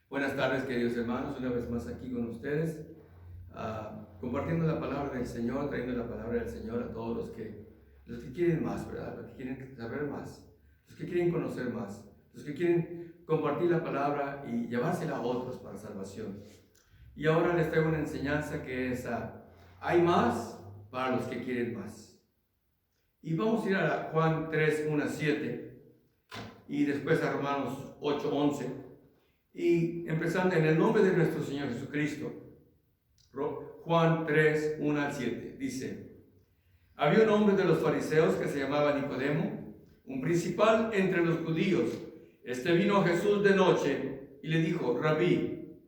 Buenas tardes, queridos hermanos, una vez más aquí con ustedes, compartiendo la palabra del Señor, trayendo la palabra del Señor a todos los que quieren más, ¿verdad? Los que quieren saber más, los que quieren conocer más, los que quieren compartir la palabra y llevársela a otros para salvación. Y ahora les traigo una enseñanza que es, hay más para los que quieren más. Y vamos a ir a Juan 3, 1 a 7 y después a Romanos 8, 11. Y empezando en el nombre de nuestro Señor Jesucristo, Juan 3, 1 al 7, dice: había un hombre de los fariseos que se llamaba Nicodemo, un principal entre los judíos. Este vino a Jesús de noche y le dijo: Rabí,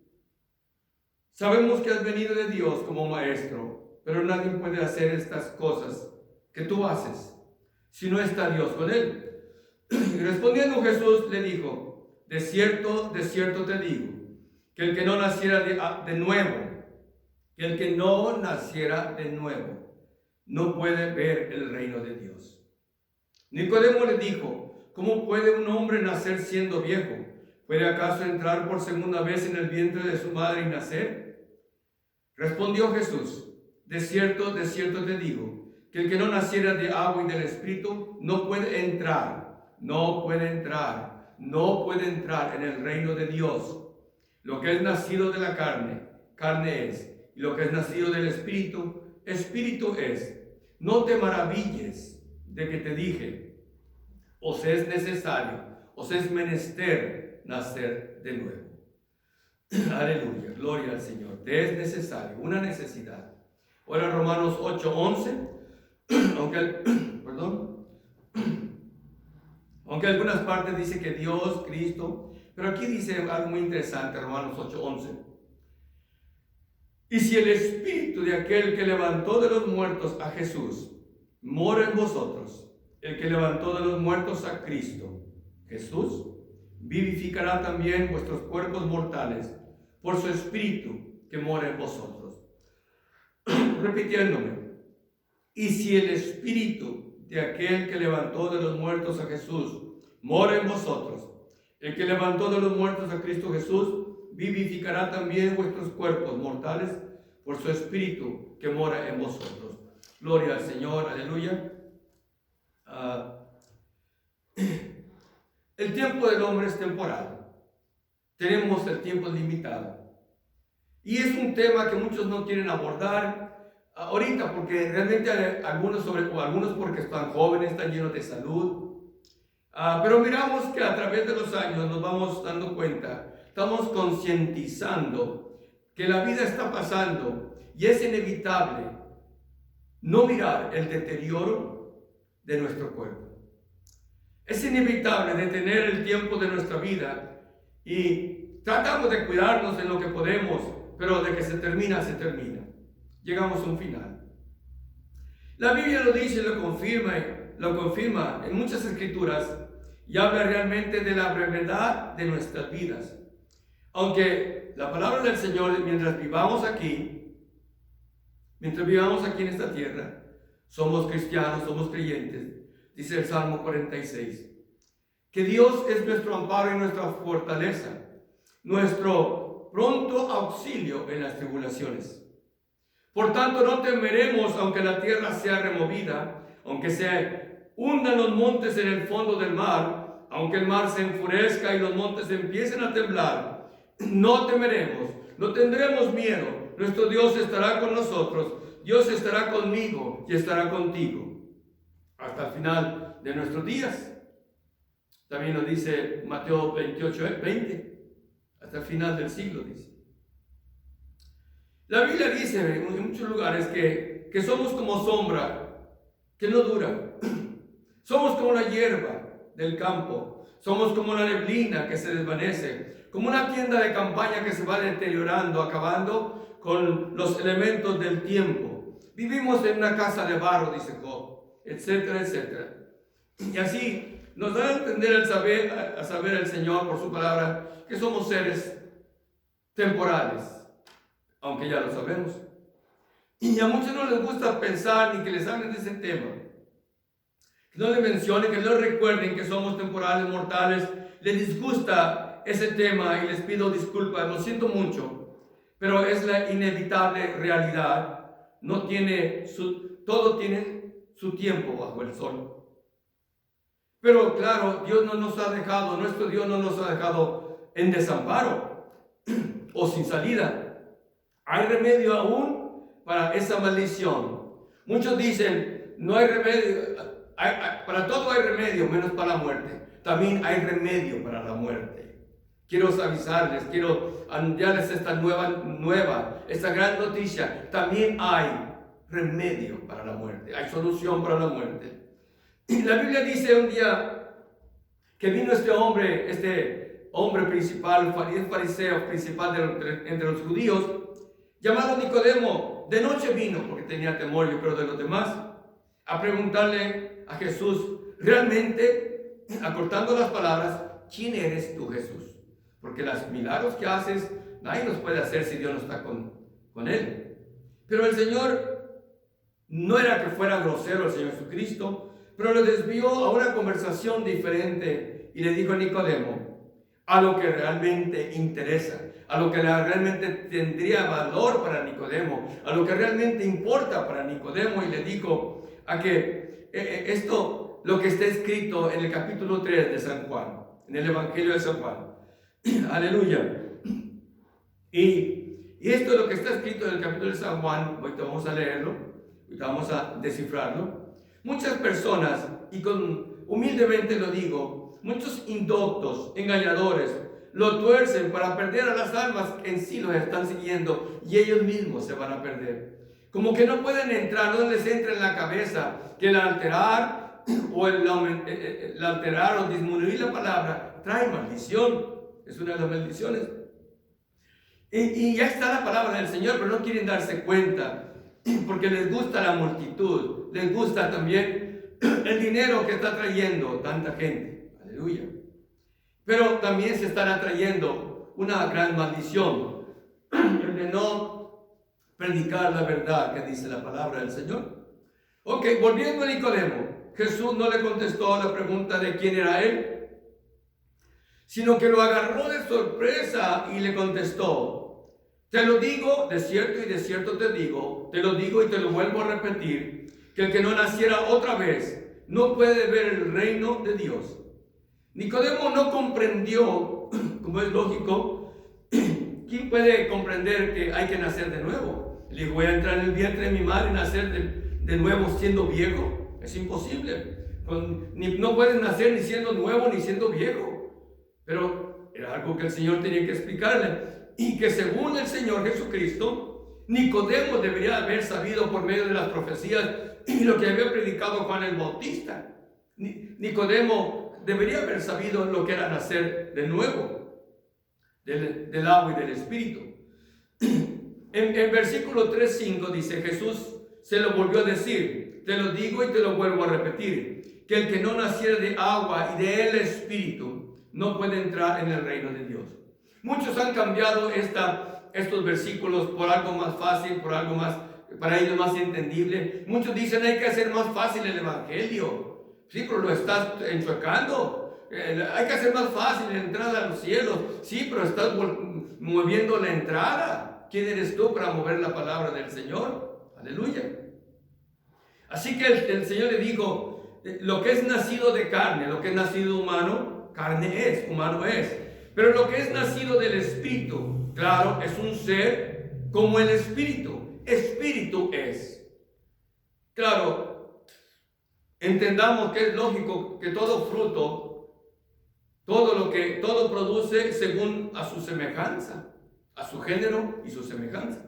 sabemos que has venido de Dios como maestro, pero nadie puede hacer estas cosas que tú haces si no está Dios con él. Y respondiendo Jesús le dijo: de cierto te digo, que el que no naciera de nuevo, no puede ver el reino de Dios. Nicodemo le dijo: ¿cómo puede un hombre nacer siendo viejo? ¿Puede acaso entrar por segunda vez en el vientre de su madre y nacer? Respondió Jesús: de cierto te digo, que el que no naciera de agua y del Espíritu no puede entrar en el reino de Dios. Lo que es nacido de la carne, carne es, y lo que es nacido del Espíritu, Espíritu es. No te maravilles de que te dije: os es necesario, os es menester nacer de nuevo. Aleluya, gloria al Señor. Te es necesario, una necesidad. Ahora Romanos 8, 11, aunque algunas partes dice que Dios, Cristo, pero aquí dice algo muy interesante, Romanos 8, 11. Y si el Espíritu de aquel que levantó de los muertos a Jesús mora en vosotros, el que levantó de los muertos a Cristo, Jesús, vivificará también vuestros cuerpos mortales por su Espíritu que mora en vosotros. Repitiéndome: y si el Espíritu de aquel que levantó de los muertos a Jesús mora en vosotros, el que levantó de los muertos a Cristo Jesús vivificará también vuestros cuerpos mortales por su Espíritu que mora en vosotros. Gloria al Señor, aleluya. El tiempo del hombre es temporal. Tenemos el tiempo limitado. Y es un tema que muchos no quieren abordar ahorita, porque realmente algunos porque están jóvenes, están llenos de salud. Pero miramos que a través de los años nos vamos dando cuenta, estamos concientizando que la vida está pasando y es inevitable no mirar el deterioro de nuestro cuerpo. Es inevitable detener el tiempo de nuestra vida y tratamos de cuidarnos en lo que podemos, pero de que se termina. Llegamos a un final. La Biblia lo dice y lo confirma en muchas escrituras y habla realmente de la brevedad de nuestras vidas. Aunque la palabra del Señor, mientras vivamos aquí en esta tierra, somos cristianos, somos creyentes, dice el Salmo 46, que Dios es nuestro amparo y nuestra fortaleza, nuestro pronto auxilio en las tribulaciones. Por tanto, no temeremos aunque la tierra sea removida, aunque se hundan los montes en el fondo del mar, aunque el mar se enfurezca y los montes empiecen a temblar. No temeremos, no tendremos miedo. Nuestro Dios estará con nosotros. Dios estará conmigo y estará contigo hasta el final de nuestros días. También lo dice Mateo 28, 20. Hasta el final del siglo, dice. La Biblia dice en muchos lugares que somos como sombra que no dura. Somos como la hierba del campo. Somos como la neblina que se desvanece. Como una tienda de campaña que se va deteriorando, acabando con los elementos del tiempo. Vivimos en una casa de barro, dice Job, etcétera, etcétera. Y así nos da a entender a saber el Señor por su palabra que somos seres temporales, aunque ya lo sabemos. Y a muchos no les gusta pensar ni que les hablen de ese tema. Que no les mencionen, que no recuerden que somos temporales, mortales. Les disgusta ese tema y les pido disculpas, lo siento mucho, pero es la inevitable realidad. Todo tiene su tiempo bajo el sol. Pero claro, Dios no nos ha dejado, nuestro Dios no nos ha dejado en desamparo o sin salida. Hay remedio aún para esa maldición. Muchos dicen, no hay remedio, para todo hay remedio, menos para la muerte. También hay remedio para la muerte. Quiero avisarles, quiero anunciarles esta esta gran noticia. También hay remedio para la muerte, hay solución para la muerte. Y la Biblia dice un día que vino este hombre principal, fariseo principal entre los judíos, llamado Nicodemo. De noche vino, porque tenía temor, yo creo, de los demás, a preguntarle a Jesús, realmente, acortando las palabras, ¿quién eres tú, Jesús? Porque los milagros que haces, nadie los puede hacer si Dios no está con él. Pero el Señor, no era que fuera grosero el Señor Jesucristo, pero lo desvió a una conversación diferente y le dijo a Nicodemo, a lo que realmente interesa, a lo que realmente tendría valor para Nicodemo, a lo que realmente importa para Nicodemo, y le dijo a que esto, lo que está escrito en el capítulo 3 de San Juan, en el Evangelio de San Juan. Aleluya. Y esto es lo que está escrito en el capítulo de San Juan. Ahorita vamos a leerlo, ahorita vamos a descifrarlo. Muchas personas, y humildemente lo digo, muchos indoctos, engañadores, lo tuercen para perder a las almas que en sí los están siguiendo, y ellos mismos se van a perder. Como que no pueden entrar, no les entra en la cabeza que el alterar o disminuir la palabra trae maldición. Es una de las maldiciones. Y ya está la palabra del Señor, pero no quieren darse cuenta, porque les gusta la multitud, les gusta también el dinero que está trayendo tanta gente. Aleluya. Pero también se están atrayendo una gran maldición, el de no predicar la verdad que dice la palabra del Señor. Ok, volviendo a Nicodemo, Jesús no le contestó la pregunta de quién era él, sino que lo agarró de sorpresa y le contestó, te lo digo, de cierto te digo, te lo digo y te lo vuelvo a repetir, que el que no naciera otra vez no puede ver el reino de Dios. Nicodemo no comprendió, como es lógico, ¿quién puede comprender que hay que nacer de nuevo? Le dijo, voy a entrar en el vientre de mi madre y nacer de nuevo siendo viejo. Es imposible. No puedes nacer ni siendo nuevo ni siendo viejo. Pero era algo que el Señor tenía que explicarle. Y que según el Señor Jesucristo, Nicodemo debería haber sabido por medio de las profecías y lo que había predicado Juan el Bautista. Nicodemo debería haber sabido lo que era nacer de nuevo, del agua y del Espíritu. En versículo 3:5 dice, Jesús se lo volvió a decir, te lo digo y te lo vuelvo a repetir, que el que no naciera de agua y del Espíritu no puede entrar en el reino de Dios. Muchos han cambiado estos versículos por algo más fácil, por algo más, para ellos más entendible. Muchos dicen, hay que hacer más fácil el Evangelio. Sí, pero lo estás enchuecando. Hay que hacer más fácil la entrada a los cielos. Sí, pero estás moviendo la entrada. ¿Quién eres tú para mover la palabra del Señor? Aleluya. Así que el Señor le dijo, lo que es nacido de carne, lo que es nacido humano, carne es, humano es. Pero lo que es nacido del Espíritu, claro, es un ser como el Espíritu. Espíritu es. Claro, entendamos que es lógico que todo fruto, todo produce según a su semejanza, a su género y su semejanza.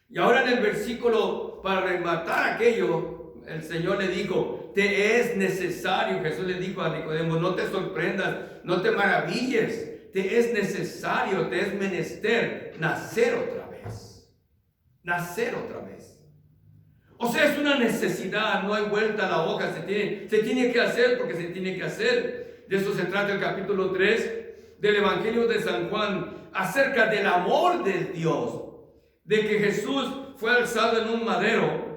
Y ahora en el versículo, para rematar aquello, el Señor le dijo, te es necesario, Jesús le dijo a Nicodemo, no te sorprendas, no te maravilles, te es necesario, te es menester nacer otra vez. Nacer otra vez. O sea, es una necesidad, no hay vuelta a la hoja, se tiene que hacer porque se tiene que hacer. De eso se trata el capítulo 3 del Evangelio de San Juan, acerca del amor de Dios, de que Jesús fue alzado en un madero,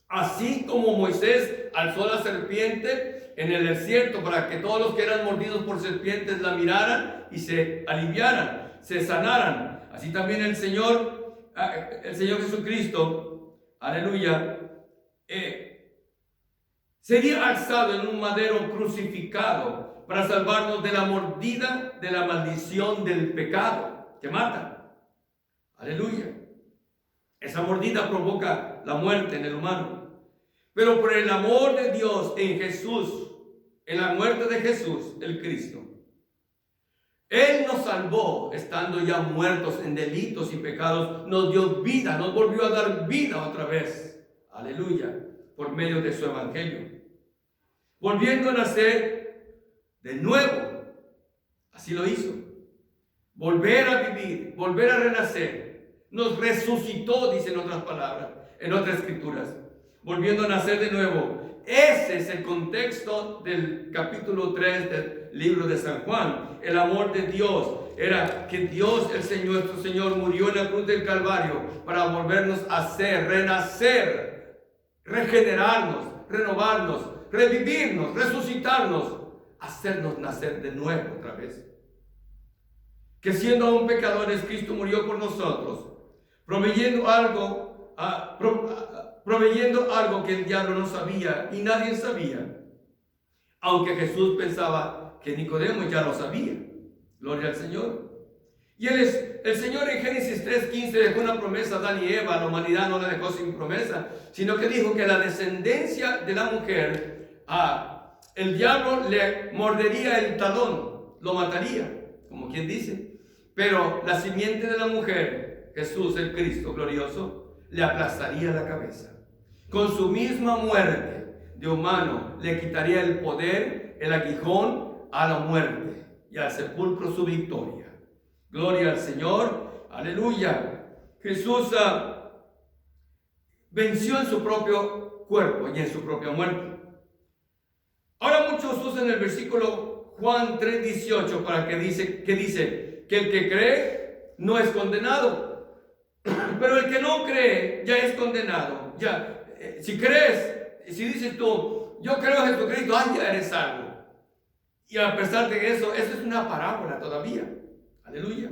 así como Moisés alzó la serpiente en el desierto para que todos los que eran mordidos por serpientes la miraran y se aliviaran, se sanaran. Así también el Señor Jesucristo, aleluya, sería alzado en un madero crucificado para salvarnos de la mordida, de la maldición del pecado que mata. Aleluya. Esa mordida provoca la muerte en el humano. Pero por el amor de Dios en Jesús, en la muerte de Jesús, el Cristo, Él nos salvó estando ya muertos en delitos y pecados, nos dio vida, nos volvió a dar vida otra vez. Aleluya. Por medio de su evangelio. Volviendo a nacer de nuevo. Así lo hizo. Volver a vivir, volver a renacer. Nos resucitó, dicen otras palabras, en otras escrituras. Volviendo a nacer de nuevo. Ese es el contexto del capítulo 3 del libro de San Juan. El amor de Dios era que Dios, el Señor, nuestro Señor, murió en la cruz del Calvario para volvernos a hacer, renacer, regenerarnos, renovarnos, revivirnos, resucitarnos, hacernos nacer de nuevo otra vez. Que siendo aún pecadores, Cristo murió por nosotros, proveyendo algo que el diablo no sabía y nadie sabía, aunque Jesús pensaba que Nicodemo ya lo sabía. Gloria al Señor. Y el Señor en Génesis 3:15 dejó una promesa a Adán y Eva. La humanidad no la dejó sin promesa, sino que dijo que la descendencia de la mujer, el diablo le mordería el talón, lo mataría, como quien dice. Pero la simiente de la mujer, Jesús el Cristo glorioso, le aplastaría la cabeza. Con su misma muerte de humano le quitaría el poder, el aguijón a la muerte y al sepulcro su victoria. Gloria al Señor, aleluya. Jesús venció en su propio cuerpo y en su propia muerte. Ahora muchos usan el versículo Juan 3:18 para que dice que el que cree no es condenado, pero el que no cree ya es condenado. Ya, si crees, si dices tú, yo creo en Jesucristo, ya eres salvo. Y a pesar de eso es una parábola todavía. Aleluya.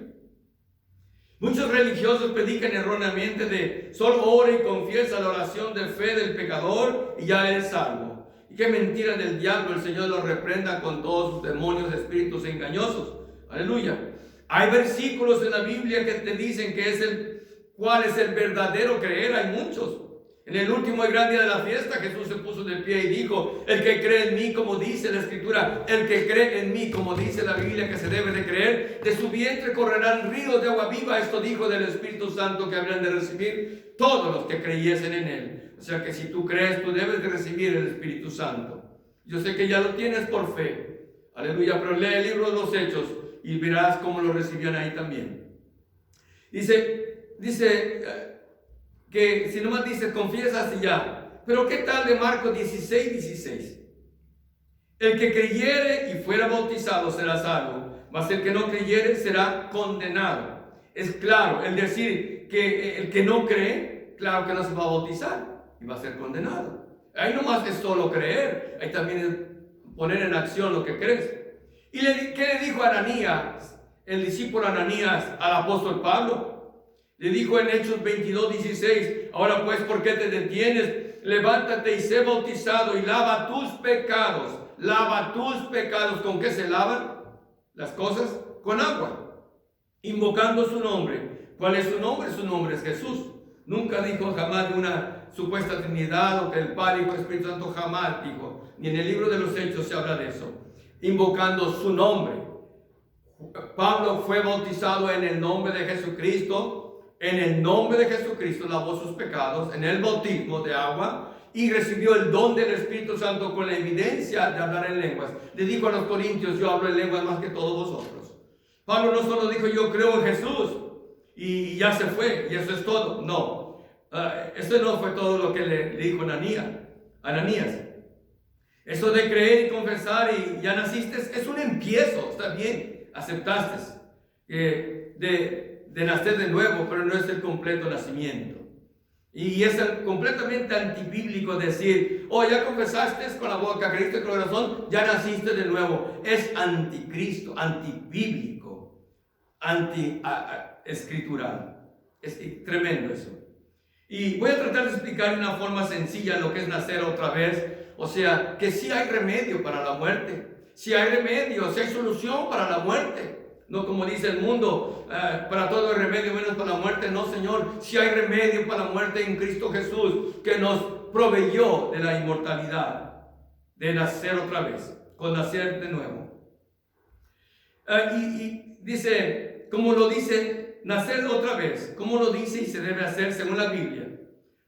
Muchos religiosos predican erróneamente de solo ora y confiesa la oración de fe del pecador y ya eres salvo. Y qué mentira del diablo, el Señor lo reprenda con todos sus demonios, espíritus engañosos. Aleluya. Hay versículos en la Biblia que te dicen cuál es el verdadero creer. Hay muchos. En el último y gran día de la fiesta, Jesús se puso de pie y dijo: el que cree en mí, como dice la Escritura, el que cree en mí, como dice la Biblia que se debe de creer, de su vientre correrán ríos de agua viva. Esto dijo del Espíritu Santo que habrían de recibir todos los que creyesen en él. O sea que si tú crees, tú debes de recibir el Espíritu Santo. Yo sé que ya lo tienes por fe. Aleluya, pero lee el libro de los Hechos y verás cómo lo recibían ahí también. Dice que si nomás dices confiesas y ya. Pero ¿qué tal de Marcos 16:16? El que creyere y fuera bautizado será salvo, mas el que no creyere será condenado. Es claro, el decir que el que no cree, claro que no se va a bautizar y va a ser condenado. Ahí nomás es solo creer, ahí también es poner en acción lo que crees. ¿Y qué le dijo Ananías, el discípulo Ananías, al apóstol Pablo? Le dijo en Hechos 22:16, ahora pues, ¿por qué te detienes? Levántate y sé bautizado y lava tus pecados. Lava tus pecados. ¿Con qué se lavan las cosas? Con agua. Invocando su nombre. ¿Cuál es su nombre? Su nombre es Jesús. Nunca dijo jamás de una supuesta Trinidad o que el Padre, Hijo y Espíritu Santo, jamás dijo. Ni en el libro de los Hechos se habla de eso. Invocando su nombre. Pablo fue bautizado en el nombre de Jesucristo. En el nombre de Jesucristo lavó sus pecados en el bautismo de agua y recibió el don del Espíritu Santo con la evidencia de hablar en lenguas. Le dijo a los corintios: yo hablo en lenguas más que todos vosotros. Pablo no solo dijo: yo creo en Jesús y ya se fue y eso es todo. No, eso no fue todo lo que le dijo Ananías. Eso de creer y confesar y ya naciste es un empiezo, está bien, aceptaste de nacer de nuevo, pero no es el completo nacimiento. Y es completamente antibíblico decir, oh, ya confesaste con la boca, creíste con el corazón, ya naciste de nuevo. Es anticristo, antibíblico, anti-escritural. Es tremendo eso. Y voy a tratar de explicar de una forma sencilla lo que es nacer otra vez. O sea, que sí hay remedio para la muerte. Sí hay remedio, sí hay solución para la muerte. No como dice el mundo, para todo hay remedio menos para la muerte. No, Señor, sí hay remedio para la muerte en Cristo Jesús, que nos proveyó de la inmortalidad, de nacer otra vez, con nacer de nuevo. Y dice, como lo dice, nacer otra vez, como lo dice y se debe hacer según la Biblia.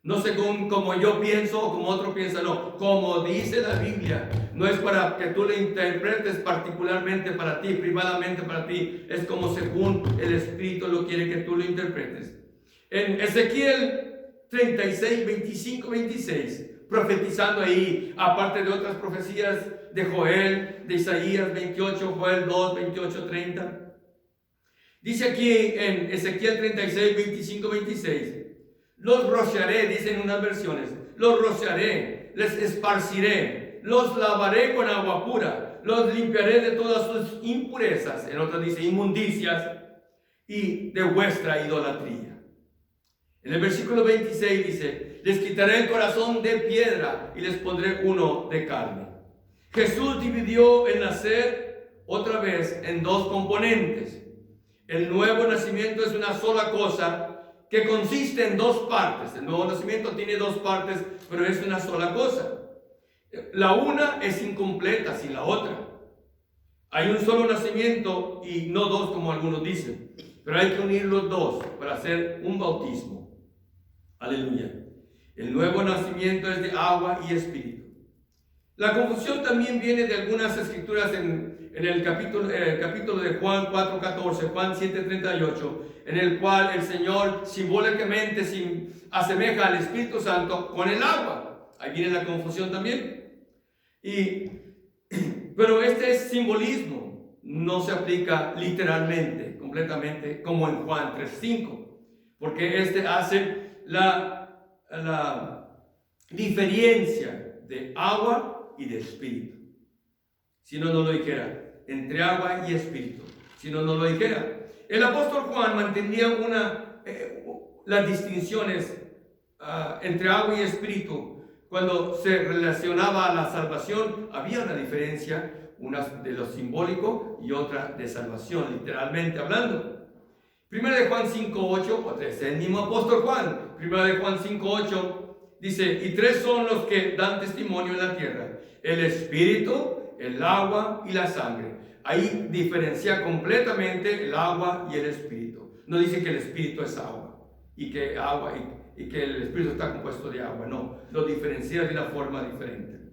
No según como yo pienso o como otro piensa, no, como dice la Biblia. No es para que tú le interpretes particularmente para ti, privadamente para ti. Es como según el Espíritu lo quiere que tú lo interpretes. En Ezequiel 36, 25, 26, profetizando ahí, aparte de otras profecías de Joel, de Isaías 28, Joel 2, 28, 30. Dice aquí en Ezequiel 36, 25, 26. Los rociaré, dicen unas versiones, los rociaré, les esparciré, los lavaré con agua pura, los limpiaré de todas sus impurezas, en otras dice inmundicias, y de vuestra idolatría. En el versículo 26 dice, les quitaré el corazón de piedra y les pondré uno de carne. Jesús dividió el nacer otra vez en dos componentes. El nuevo nacimiento es una sola cosa que consiste en dos partes. El nuevo nacimiento tiene dos partes, pero es una sola cosa. La una es incompleta sin la otra. Hay un solo nacimiento y no dos como algunos dicen, pero hay que unir los dos para hacer un bautismo. Aleluya. El nuevo nacimiento es de agua y espíritu. La confusión también viene de algunas escrituras en el capítulo de Juan 4:14, Juan 7:38, en el cual el Señor simbólicamente asemeja al Espíritu Santo con el agua. Ahí viene la confusión también. Pero este es simbolismo, no se aplica literalmente, completamente, como en Juan 3:5, porque este hace la diferencia de agua y de espíritu. Si no, no lo dijera. Entre agua y espíritu. Si no, no lo dijera. El apóstol Juan mantenía las distinciones entre agua y espíritu. Cuando se relacionaba a la salvación, había una diferencia, una de lo simbólico y otra de salvación, literalmente hablando. Primera de Juan 5:8, es el mismo apóstol Juan. Primera de Juan 5:8 dice, y tres son los que dan testimonio en la tierra: el espíritu, el agua y la sangre. Ahí diferencia completamente el agua y el espíritu. No dice que el espíritu es agua y que el espíritu está compuesto de agua. No, lo diferencia de una forma diferente.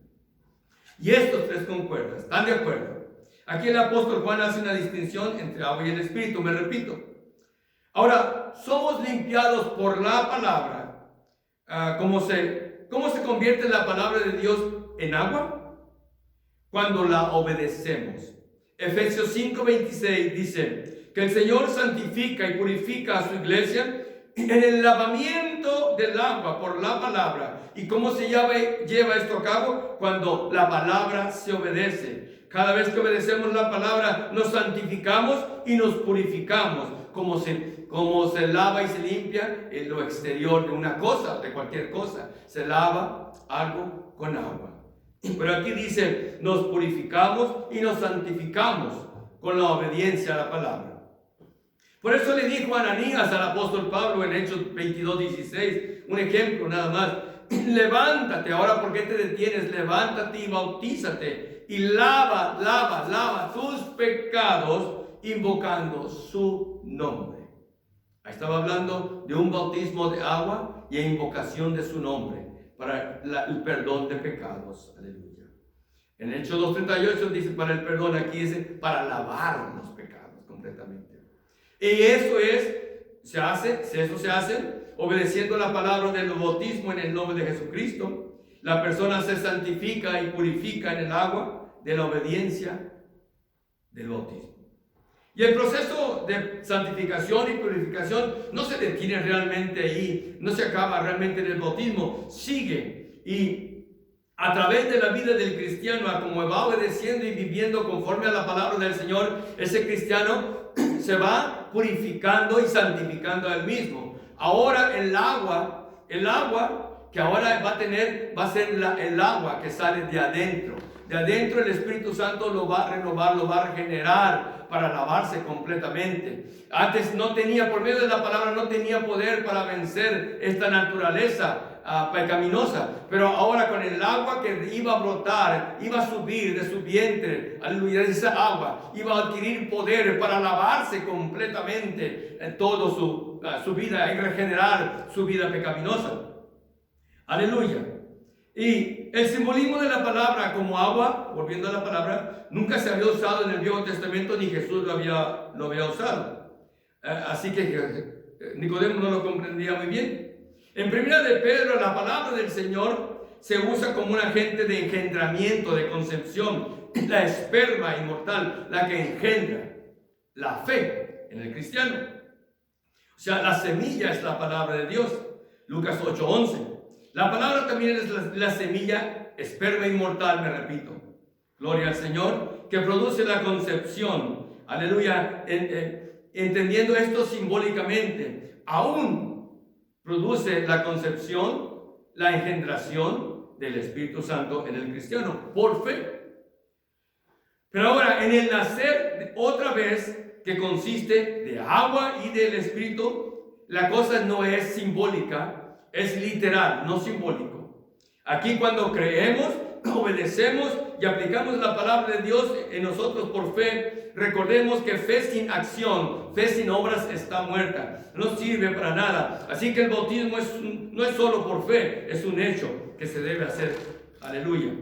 Y estos tres concuerdan, están de acuerdo. Aquí el apóstol Juan hace una distinción entre agua y el espíritu, me repito. Ahora, somos limpiados por la palabra. ¿Cómo se convierte la palabra de Dios en agua? Cuando la obedecemos. Efesios 5:26 dice que el Señor santifica y purifica a su iglesia en el lavamiento del agua por la palabra. ¿Y cómo se lleva esto a cabo? Cuando la palabra se obedece. Cada vez que obedecemos la palabra nos santificamos y nos purificamos. Como se lava y se limpia en lo exterior de una cosa, de cualquier cosa. Se lava algo con agua. Pero aquí dice, nos purificamos y nos santificamos con la obediencia a la palabra. Por eso le dijo a Ananías al apóstol Pablo en Hechos 22:16, un ejemplo nada más: levántate, ahora ¿por qué te detienes? Levántate y bautízate y lava tus pecados invocando su nombre. Ahí estaba hablando de un bautismo de agua y invocación de su nombre para el perdón de pecados. Aleluya. En Hechos 2:38 dice para el perdón, aquí dice para lavar los pecados completamente. Y eso se hace obedeciendo la palabra del bautismo en el nombre de Jesucristo. La persona se santifica y purifica en el agua de la obediencia del bautismo. Y el proceso proceso de santificación y purificación no se detiene realmente ahí, no se acaba realmente en el bautismo, sigue. Y a través de la vida del cristiano, como va obedeciendo y viviendo conforme a la palabra del Señor, ese cristiano se va purificando y santificando a él mismo. Ahora el agua que ahora va a ser el agua que sale de adentro. De adentro el Espíritu Santo lo va a renovar, lo va a regenerar para lavarse completamente. Antes no tenía, por medio de la palabra, no tenía poder para vencer esta naturaleza pecaminosa. Pero ahora con el agua que iba a brotar, iba a subir de su vientre, aleluya, esa agua iba a adquirir poder para lavarse completamente en toda su vida y regenerar su vida pecaminosa. Aleluya. Y el simbolismo de la palabra como agua, volviendo a la palabra, nunca se había usado en el Viejo Testamento, ni Jesús lo había usado. Así que Nicodemo no lo comprendía muy bien. En primera de Pedro, la palabra del Señor se usa como un agente de engendramiento, de concepción, la esperma inmortal, la que engendra la fe en el cristiano. O sea, la semilla es la palabra de Dios. Lucas 8:11. La palabra también es la semilla, esperma inmortal, me repito. Gloria al Señor, que produce la concepción. Aleluya. Entendiendo esto simbólicamente, aún produce la concepción, la engendración del Espíritu Santo en el cristiano, por fe. Pero ahora, en el nacer, otra vez, que consiste de agua y del Espíritu, la cosa no es simbólica, es literal, no simbólico. Aquí cuando creemos, obedecemos y aplicamos la palabra de Dios en nosotros por fe, recordemos que fe sin acción, fe sin obras está muerta, no sirve para nada. Así que el bautismo no es solo por fe, es un hecho que se debe hacer. Aleluya.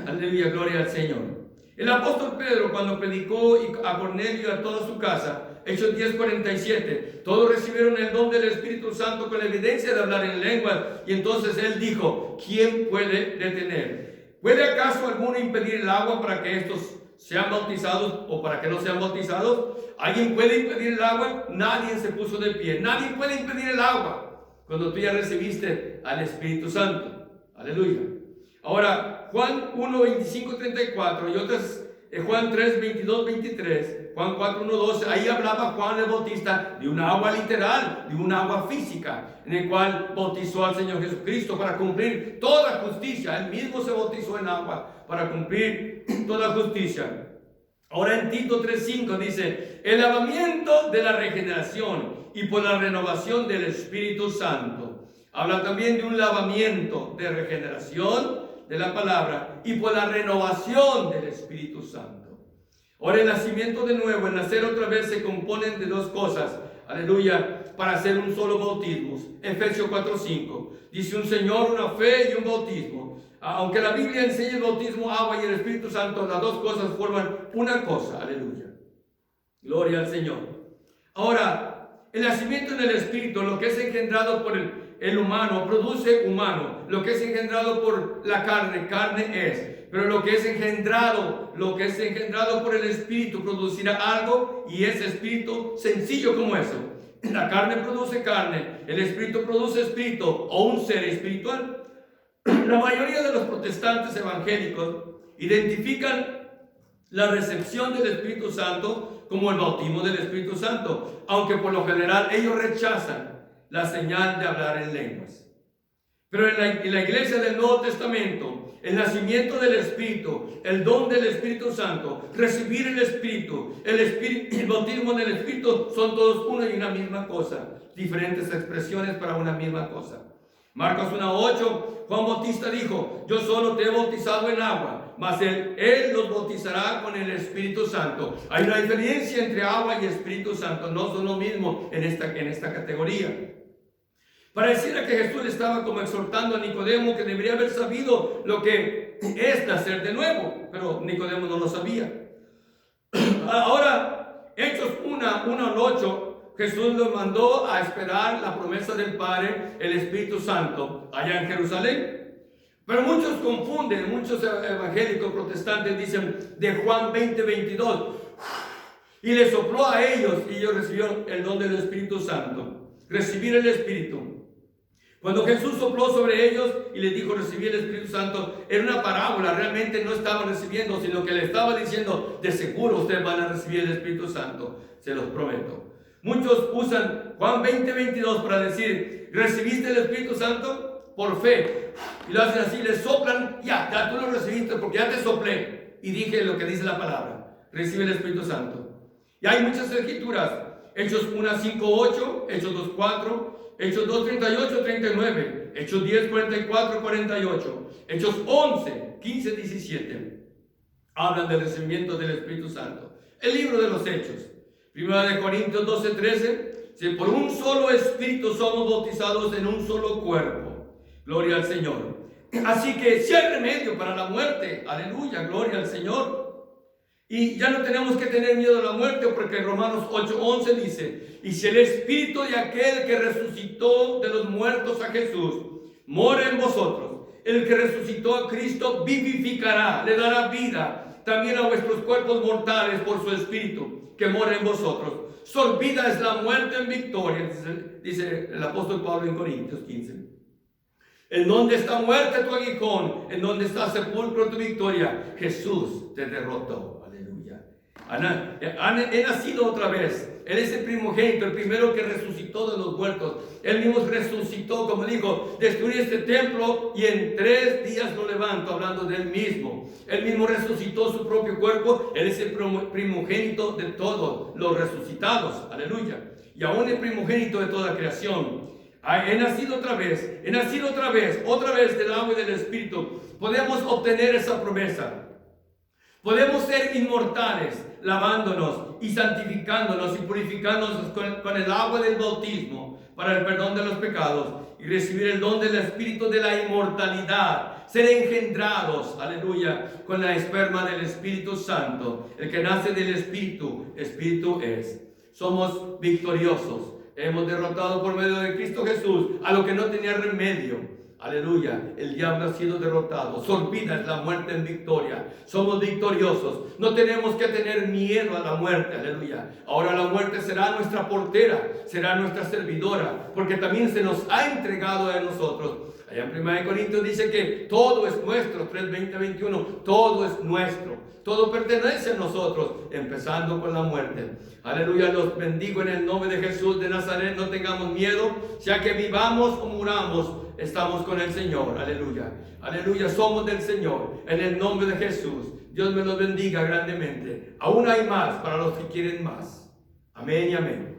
Aleluya, gloria al Señor. El apóstol Pedro, cuando predicó a Cornelio y a toda su casa, Hechos 10:47, todos recibieron el don del Espíritu Santo con la evidencia de hablar en lenguas. Y entonces él dijo, ¿quién puede detener? ¿Puede acaso alguno impedir el agua para que estos sean bautizados o para que no sean bautizados? ¿Alguien puede impedir el agua? Nadie se puso de pie. Nadie puede impedir el agua cuando tú ya recibiste al Espíritu Santo. Aleluya. Ahora, Juan 1:25-34 y otras, Juan 3:22-23, Juan 4:1-12, ahí hablaba Juan el Bautista de un agua literal, de un agua física, en el cual bautizó al Señor Jesucristo para cumplir toda justicia. Él mismo se bautizó en agua para cumplir toda justicia. Ahora en Tito 3:5 dice, el lavamiento de la regeneración y por la renovación del Espíritu Santo. Habla también de un lavamiento de regeneración de la palabra y por la renovación del Espíritu Santo. Ahora el nacimiento de nuevo, el nacer otra vez se componen de dos cosas, aleluya, para hacer un solo bautismo. Efesios 4:5 dice un Señor, una fe y un bautismo. Aunque la Biblia enseña el bautismo, agua y el Espíritu Santo, las dos cosas forman una cosa, aleluya. Gloria al Señor. Ahora, el nacimiento en el Espíritu, lo que es engendrado por el humano, produce humano. Lo que es engendrado por la carne, carne es. Pero lo que es engendrado por el Espíritu producirá algo, y ese Espíritu sencillo como eso. La carne produce carne, el Espíritu produce espíritu o un ser espiritual. La mayoría de los protestantes evangélicos identifican la recepción del Espíritu Santo como el bautismo del Espíritu Santo, aunque por lo general ellos rechazan la señal de hablar en lenguas. Pero en la iglesia del Nuevo Testamento, el nacimiento del Espíritu, el don del Espíritu Santo, recibir el Espíritu, el bautismo del Espíritu son todos una y una misma cosa, diferentes expresiones para una misma cosa. Marcos 1:8, Juan Bautista dijo, yo solo te he bautizado en agua, mas él los bautizará con el Espíritu Santo. Hay una diferencia entre agua y Espíritu Santo, no son lo mismo en esta categoría. Pareciera que Jesús le estaba como exhortando a Nicodemo que debería haber sabido lo que es nacer de nuevo, pero Nicodemo no lo sabía. Ahora, Hechos 1:1-8, Jesús los mandó a esperar la promesa del Padre, el Espíritu Santo, allá en Jerusalén. Pero muchos confunden, muchos evangélicos protestantes dicen de Juan 20:22, Y le sopló a ellos y ellos recibieron el don del Espíritu Santo. Recibir el Espíritu. Cuando Jesús sopló sobre ellos y les dijo recibir el Espíritu Santo, era una parábola, realmente no estaban recibiendo, sino que le estaba diciendo, de seguro ustedes van a recibir el Espíritu Santo, se los prometo. Muchos usan Juan 20:22 para decir, ¿recibiste el Espíritu Santo? Por fe. Y lo hacen así, le soplan, ya tú lo recibiste porque ya te soplé. Y dije lo que dice la palabra, recibe el Espíritu Santo. Y hay muchas escrituras, Hechos 1:5-8, Hechos 2:4, Hechos 2:38-39, Hechos 10:44-48, Hechos 11:15-17. Hablan del recibimiento del Espíritu Santo. El libro de los Hechos. 1 Corintios 12:13. Si por un solo Espíritu somos bautizados en un solo cuerpo. Gloria al Señor. Así que si hay remedio para la muerte, aleluya, gloria al Señor. Y ya no tenemos que tener miedo a la muerte, porque en Romanos 8:11 dice, y si el Espíritu de aquel que resucitó de los muertos a Jesús mora en vosotros, el que resucitó a Cristo vivificará, le dará vida también a vuestros cuerpos mortales por su Espíritu que mora en vosotros. Sorbida es la muerte en victoria, dice el apóstol Pablo en Corintios 15. ¿En dónde está muerte tu aguijón? ¿En dónde está sepulcro tu victoria? Jesús te derrotó. He nacido otra vez. Él es el primogénito, el primero que resucitó de los muertos. Él mismo resucitó, como dijo, destruí este templo y en 3 días lo levanto, hablando de él mismo. Él mismo resucitó su propio cuerpo. Él es el primogénito de todos los resucitados. Aleluya. Y aún el primogénito de toda creación. He nacido otra vez del agua y del Espíritu. Podemos obtener esa promesa. Podemos ser inmortales, lavándonos y santificándonos y purificándonos con el agua del bautismo para el perdón de los pecados y recibir el don del Espíritu de la inmortalidad, ser engendrados, aleluya, con la esperma del Espíritu Santo. El que nace del Espíritu, Espíritu es. Somos victoriosos. Hemos derrotado por medio de Cristo Jesús a lo que no tenía remedio. Aleluya, el diablo ha sido derrotado. Sorbida es la muerte en victoria. Somos victoriosos. No tenemos que tener miedo a la muerte. Aleluya. Ahora la muerte será nuestra portera, será nuestra servidora, porque también se nos ha entregado a nosotros. Allá en 1 Corintios dice que todo es nuestro. 3:20-21. Todo es nuestro. Todo pertenece a nosotros, empezando con la muerte. Aleluya, los bendigo en el nombre de Jesús de Nazaret. No tengamos miedo, ya que vivamos o muramos, estamos con el Señor. Aleluya, aleluya, somos del Señor. En el nombre de Jesús, Dios me los bendiga grandemente. Aún hay más para los que quieren más. Amén y amén.